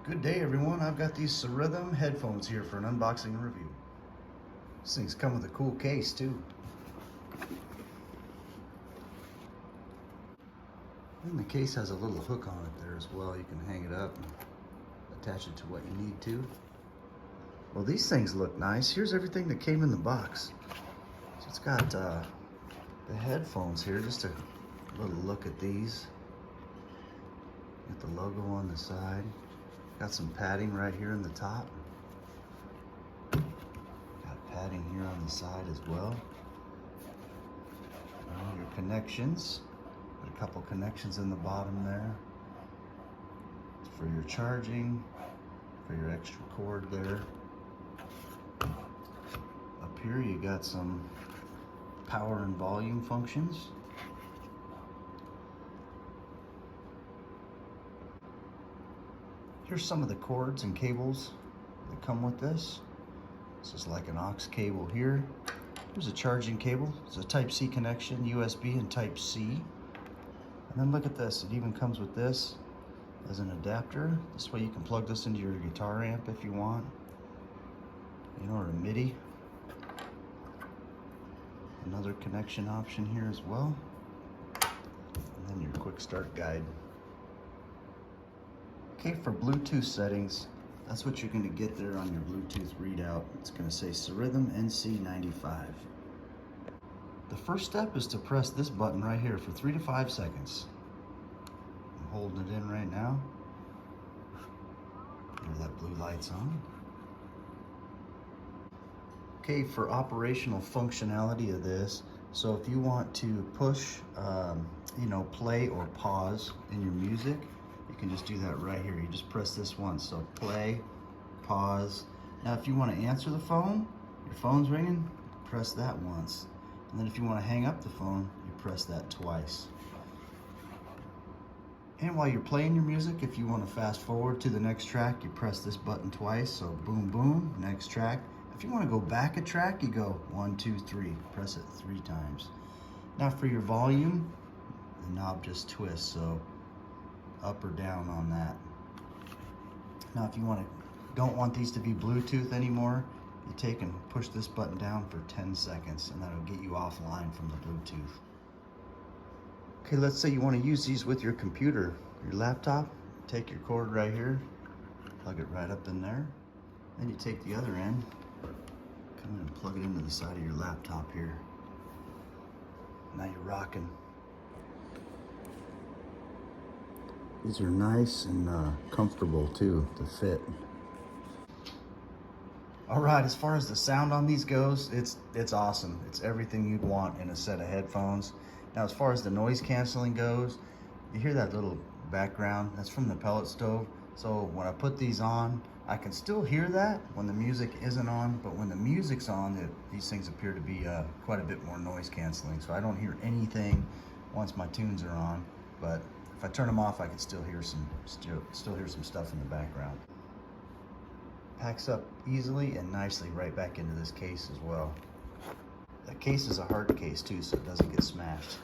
Good day everyone, I've got these Srhythm headphones here for an unboxing and review. These things come with a cool case too. And the case has a little hook on it there as well. You can hang it up and attach it to what you need to. Well, these things look nice. Here's everything that came in the box. So it's got the headphones here, just a little look at these. Got the logo on the side. Got some padding right here in the top. Got padding here on the side as well. And your connections. Got a couple connections in the bottom there. For your charging, for your extra cord there. Up here you got some power and volume functions. Here's some of the cords and cables that come with this. This is like an aux cable here. Here's a charging cable. It's a Type-C connection, USB and Type-C. And then look at this, it even comes with this as an adapter. This way you can plug this into your guitar amp if you want, or a MIDI. Another connection option here as well. And then your quick start guide. Okay, for Bluetooth settings, that's what you're going to get there on your Bluetooth readout. It's going to say Srhythm NC95. The first step is to press this button right here for 3 to 5 seconds. I'm holding it in right now. There, that blue light's on. Okay, for operational functionality of this, so if you want to push, play or pause in your music, you can just do that right here. You just press this once. So play, pause. Now if you want to answer the phone, your phone's ringing, press that once. And then if you want to hang up the phone, you press that twice. And while you're playing your music, if you want to fast forward to the next track, you press this button twice. So boom, boom, next track. If you want to go back a track, you go 1, 2, 3. Press it 3 times. Now for your volume, the knob just twists. So up or down on that. Now if you don't want these to be Bluetooth anymore, you take and push this button down for 10 seconds and that'll get you offline from the Bluetooth. Okay, let's say you want to use these with your computer, your laptop. Take your cord right here, plug it right up in there. Then you take the other end, come in and plug it into the side of your laptop here. Now you're rocking. These are nice and comfortable too to fit. All right, as far as the sound on these goes, it's awesome. It's everything you'd want in a set of headphones. Now, as far as the noise canceling goes, you hear that little background? That's from the pellet stove. So when I put these on, I can still hear that when the music isn't on, but when the music's on, these things appear to be quite a bit more noise canceling. So I don't hear anything once my tunes are on, but if I turn them off, I can still hear some stuff in the background. Packs up easily and nicely right back into this case as well. The case is a hard case too, so it doesn't get smashed.